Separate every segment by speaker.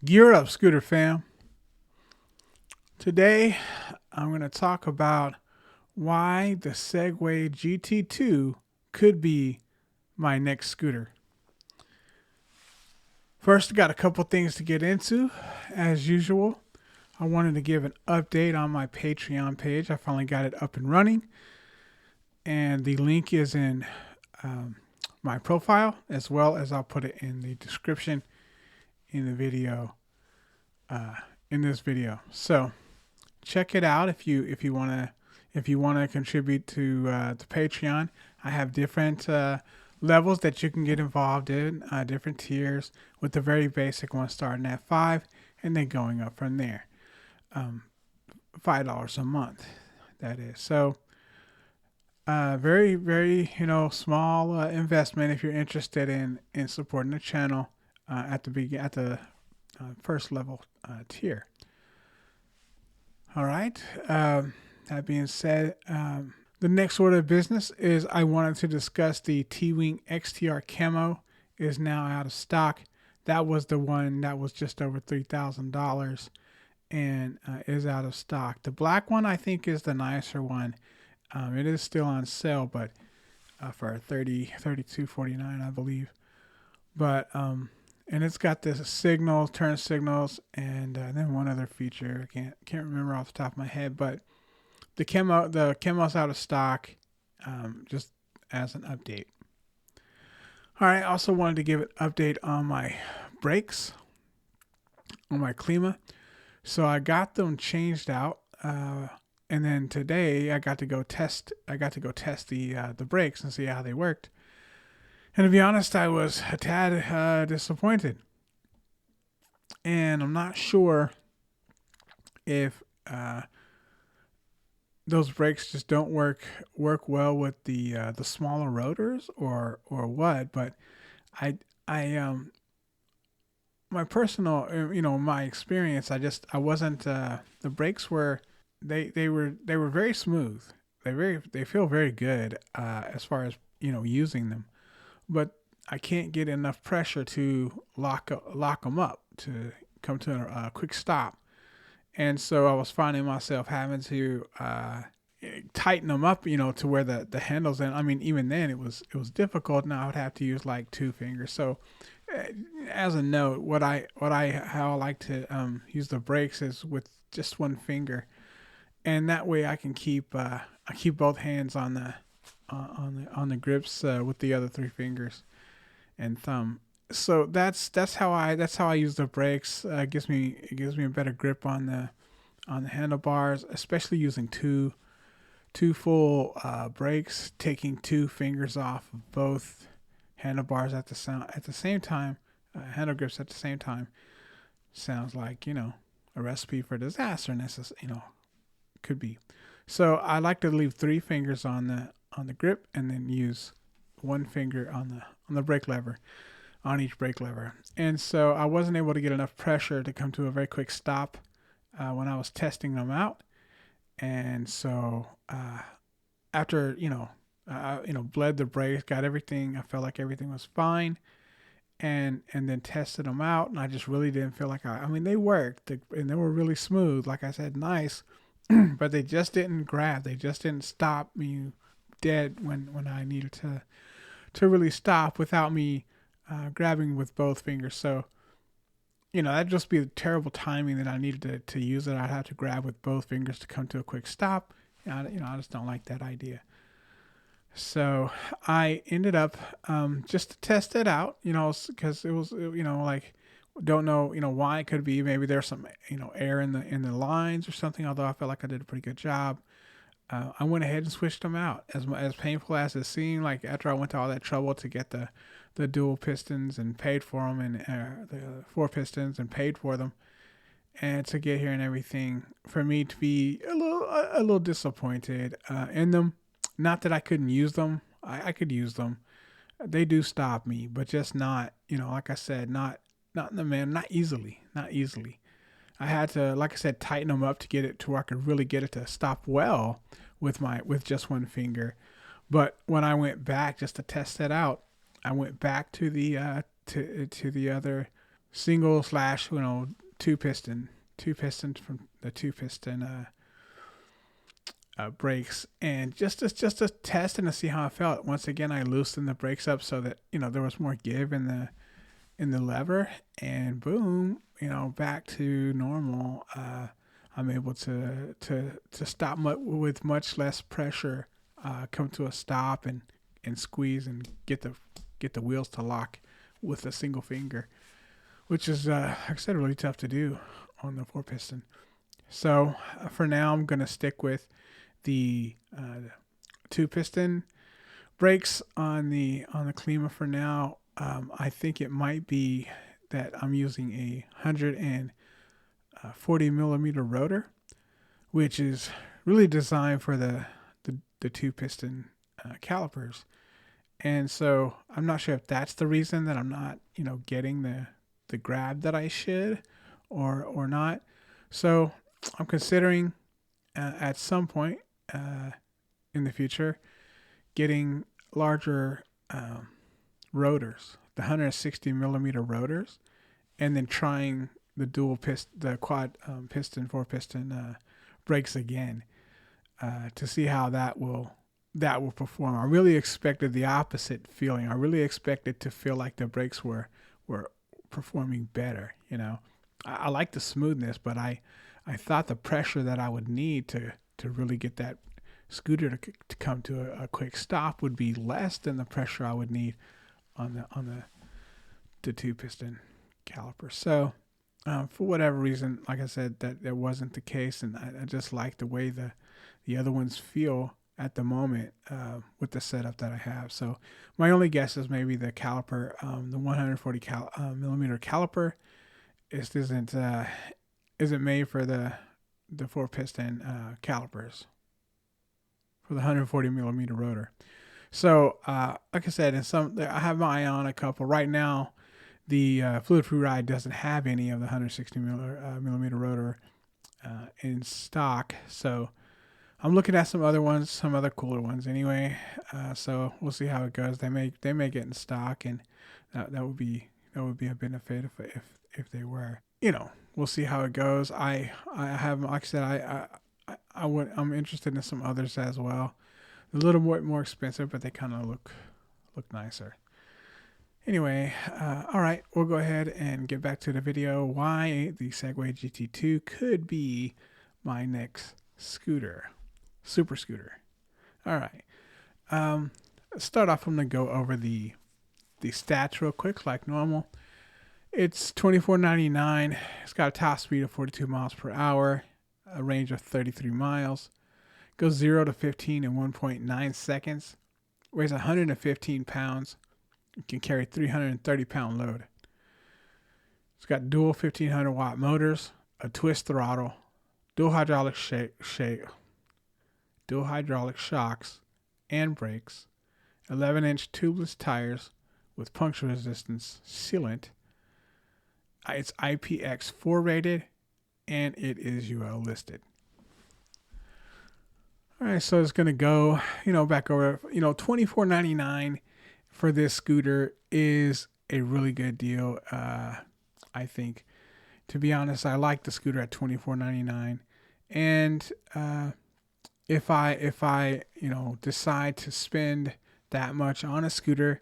Speaker 1: Gear up, Scooter fam. Today, I'm going to talk about why the Segway GT2 could be my next scooter. First, I got a couple things to get into. As usual, I wanted to give an update on my Patreon page. I finally got it up and running, and the link is in my profile, as well as I'll put it in the description in the video. In this video, so check it out if you wanna contribute to the Patreon. I have different levels that you can get involved in, different tiers, with the very basic one starting at $5 and then going up from there. $5 a month, that is. So very very small investment if you're interested in supporting the channel at the first level tier. All right. That being said, the next order of business is I wanted to discuss the T-Wing XTR camo is now out of stock. That was the one that was just over $3,000 and is out of stock. The black one I think is the nicer one. It is still on sale, but for $32.49 I believe. But and it's got this signal, turn signals, and then one other feature. I can't remember off the top of my head, but the camo's out of stock. Just as an update. All right. I also wanted to give an update on my brakes, on my Klima. So I got them changed out, and then today I got to go test. The brakes and see how they worked. And to be honest, I was a tad disappointed. And I'm not sure if those brakes just don't work well with the smaller rotors or what. But I my personal my experience, I wasn't the brakes were they were very smooth. They feel very good as far as using them. But I can't get enough pressure to lock them up to come to a quick stop. And so I was finding myself having to tighten them up, to where the handles. And I mean, even then it was difficult. Now I would have to use like two fingers. So as a note, how I like to use the brakes is with just one finger, and that way I can keep both hands on the grips with the other three fingers and thumb. So that's how I use the brakes. It gives me a better grip on the handlebars, especially using two full brakes. Taking two fingers off of both handlebars at the same time, handle grips at the same time, sounds like a recipe for disaster. And could be. So I like to leave three fingers on the grip and then use one finger on the brake lever, on each brake lever. And so I wasn't able to get enough pressure to come to a very quick stop when I was testing them out. And so after bled the brakes, got everything, I felt like everything was fine, and then tested them out, and I just really didn't feel like I mean they worked, and they were really smooth, like I said, nice. But they just didn't grab. They just didn't stop me dead when I needed to really stop without me grabbing with both fingers. So that'd just be terrible timing that I needed to use it. I'd have to grab with both fingers to come to a quick stop. I just don't like that idea. So I ended up just to test it out, because it was like, don't know why. It could be maybe there's some air in the lines or something, although I felt like I did a pretty good job. I went ahead and switched them out. As painful as it seemed, like after I went to all that trouble to get the dual pistons and paid for them, and the four pistons and paid for them, and to get here and everything, for me to be a little disappointed in them. Not that I couldn't use them. I could use them. They do stop me, but just not, like I said, not easily. I had to, like I said, tighten them up to get it to where I could really get it to stop well with just one finger. But when I went back just to test it out, I went back to the to the other single slash two piston from the two piston brakes, and just to test and to see how it felt. Once again, I loosened the brakes up so that there was more give in the lever, and boom, back to normal. I'm able to stop with much less pressure, come to a stop and squeeze and get the wheels to lock with a single finger, which is like I said, really tough to do on the four piston. So for now, I'm gonna stick with the two piston brakes on the Klima for now. I think it might be that I'm using a 140 millimeter rotor, which is really designed for the two piston calipers. And so I'm not sure if that's the reason that I'm not, getting the grab that I should or not. So I'm considering at some point in the future getting larger rotors, the 160 millimeter rotors, and then trying the quad piston, four piston brakes again to see how that will perform. I really expected the opposite feeling. I really expected to feel like the brakes were performing better. I like the smoothness, but I thought the pressure that I would need to really get that scooter to come to a quick stop would be less than the pressure I would need on the two piston caliper. So for whatever reason, like I said, that wasn't the case, and I just like the way the other ones feel at the moment with the setup that I have. So my only guess is maybe the caliper, the 140 millimeter caliper, isn't made for the four piston calipers for the 140 millimeter rotor. So like I said, I have my eye on a couple right now. The Fluid Free Ride doesn't have any of the 160 millimeter rotor in stock, so I'm looking at some other ones, some other cooler ones anyway. So we'll see how it goes. They may get in stock, and that would be a benefit if they were. We'll see how it goes. I have, like I said, I'm interested in some others as well. A little more expensive, but they kind of look nicer. Anyway, all right, we'll go ahead and get back to the video. Why the Segway GT2 could be my next scooter, super scooter. All right, let's start off. I'm gonna go over the stats real quick, like normal. It's $24.99. It's got a top speed of 42 miles per hour, a range of 33 miles. Goes 0 to 15 in 1.9 seconds. Weighs 115 pounds. It can carry 330-pound load. It's got dual 1500 watt motors, a twist throttle, dual hydraulic shocks and brakes, 11-inch tubeless tires with puncture resistance sealant. It's IPX4 rated, and it is UL listed. All right, so it's gonna go, back over. $24.99 for this scooter is a really good deal. I think, to be honest, I like the scooter at $24.99, and if I decide to spend that much on a scooter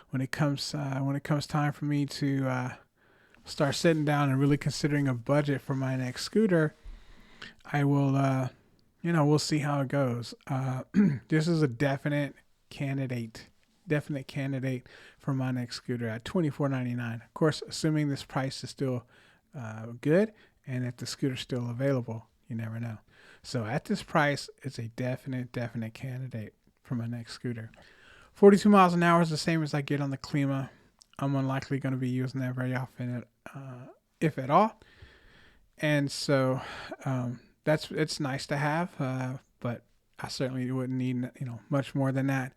Speaker 1: when it comes time for me to start sitting down and really considering a budget for my next scooter, I will we'll see how it goes. This is a definite candidate for my next scooter at $24.99. Of course, assuming this price is still good and that the scooter's still available. You never know. So at this price, it's a definite candidate for my next scooter. 42 miles an hour is the same as I get on the Klima. I'm unlikely going to be using that very often, if at all. And so it's nice to have, but I certainly wouldn't need much more than that.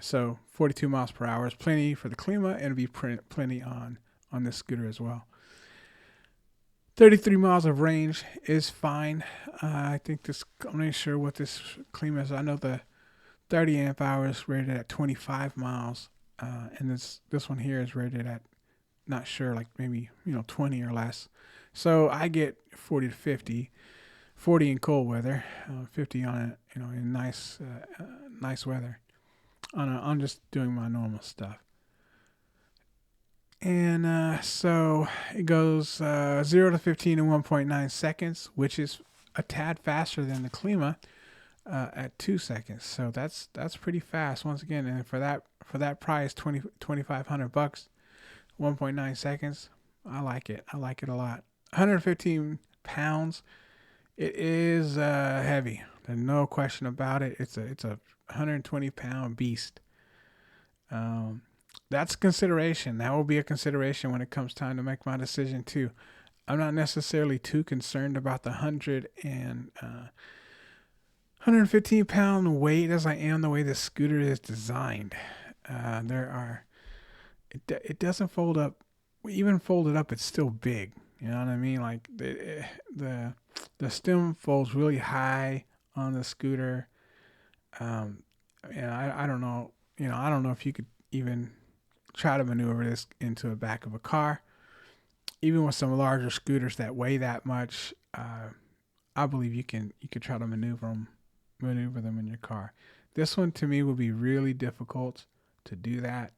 Speaker 1: So 42 miles per hour is plenty for the Klima, and it'll be plenty on this scooter as well. 33 miles of range is fine. I think I'm not sure what this Klima is. I know the 30 amp hours rated at 25 miles, and this one here is rated at not sure, like maybe 20 or less. So I get 40 to 50, 40 in cold weather, 50 on it, in nice weather. I'm just doing my normal stuff. And so it goes 0 to 15 in 1.9 seconds, which is a tad faster than the Klima at 2 seconds. So that's pretty fast once again. And for that price, 2,500 bucks, 1.9 seconds. I like it. I like it a lot. 115 pounds. It is heavy. There's no question about it. It's a 120-pound beast. That's a consideration. That will be a consideration when it comes time to make my decision too. I'm not necessarily too concerned about the 115-pound weight as I am the way the scooter is designed. It doesn't fold up. Even folded up, it's still big. You know what I mean? Like the stem folds really high on the scooter. And I don't know. I don't know if you could even try to maneuver this into the back of a car. Even with some larger scooters that weigh that much, I believe you could try to maneuver them in your car. This one to me would be really difficult to do that.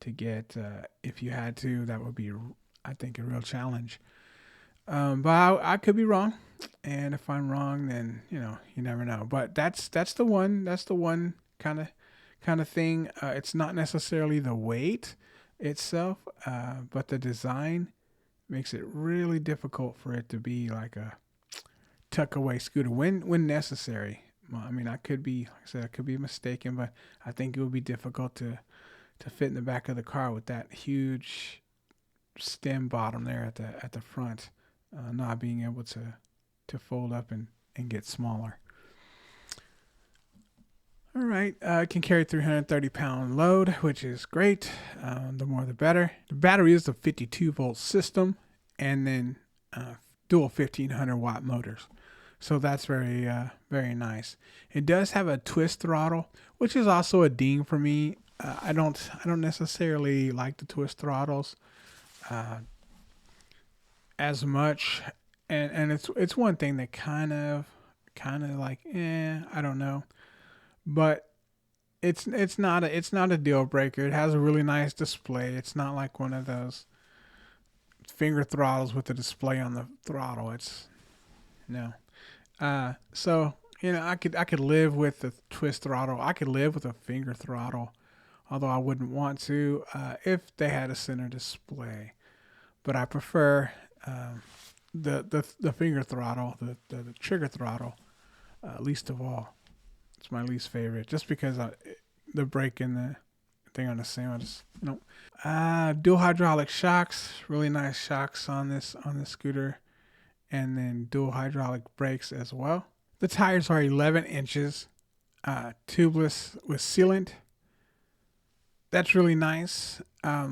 Speaker 1: To get, if you had to, that would be, I think, a real challenge. But I could be wrong, and if I'm wrong, then you never know. But that's the one. That's the one kind of thing. It's not necessarily the weight itself, but the design makes it really difficult for it to be like a tuck away scooter when necessary. I mean, like I said, I could be mistaken, but I think it would be difficult to fit in the back of the car with that huge stem bottom there at the front, not being able to fold up and get smaller. All right, it can carry 330-pound load, which is great. The more the better. The battery is a 52-volt system, and then dual 1500-watt motors. So that's very nice. It does have a twist throttle, which is also a ding for me. I don't necessarily like the twist throttles as much, and it's one thing that kind of like I don't know, but it's not a deal breaker. It has a really nice display. It's not like one of those finger throttles with the display on the throttle. It's no. So I could live with the twist throttle. I could live with a finger throttle, although I wouldn't want to if they had a center display. But I prefer the finger throttle, the trigger throttle, least of all. It's my least favorite, just because the brake and the thing on the same. I just dual hydraulic shocks, really nice shocks on this scooter, and then dual hydraulic brakes as well. The tires are 11 inches, tubeless with sealant. That's really nice. I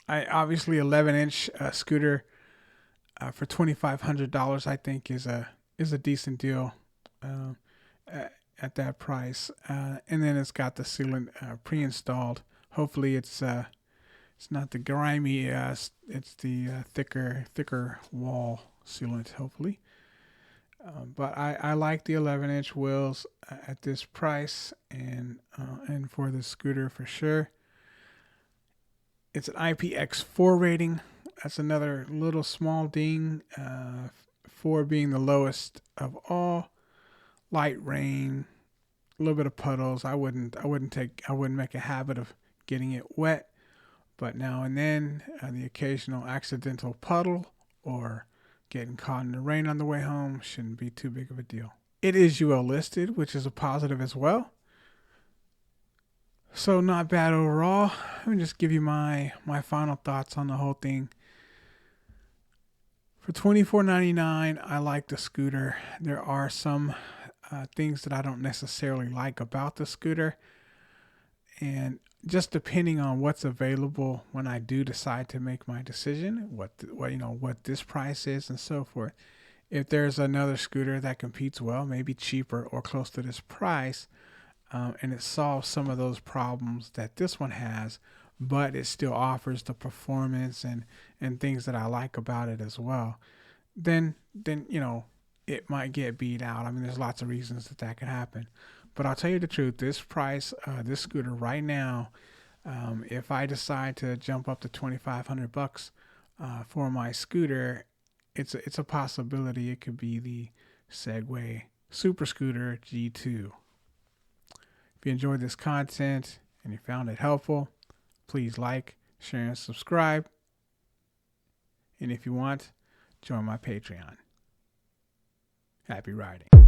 Speaker 1: obviously 11-inch scooter for $2,500 I think is a decent deal at that price. And then it's got the sealant pre-installed. Hopefully it's not the grimy. It's the thicker wall sealant. Hopefully. But I like the 11-inch wheels at this price and for the scooter for sure. It's an IPX4 rating. That's another little small ding. 4 being the lowest of all. Light rain, a little bit of puddles. I wouldn't make a habit of getting it wet, but now and then the occasional accidental puddle or getting caught in the rain on the way home shouldn't be too big of a deal. It is UL listed, which is a positive as well. So not bad overall. Let me just give you my final thoughts on the whole thing. For $24.99, I like the scooter. There are some things that I don't necessarily like about the scooter, and just depending on what's available when I do decide to make my decision, what this price is and so forth. If there's another scooter that competes well, maybe cheaper or close to this price, and it solves some of those problems that this one has, but it still offers the performance and things that I like about it as well, then it might get beat out. I mean, there's lots of reasons that could happen, but I'll tell you the truth. This price, this scooter right now, if I decide to jump up to $2,500 for my scooter, it's a possibility. It could be the Segway Super Scooter G2. If you enjoyed this content and you found it helpful, please like, share, and subscribe. And if you want, join my Patreon. Happy riding.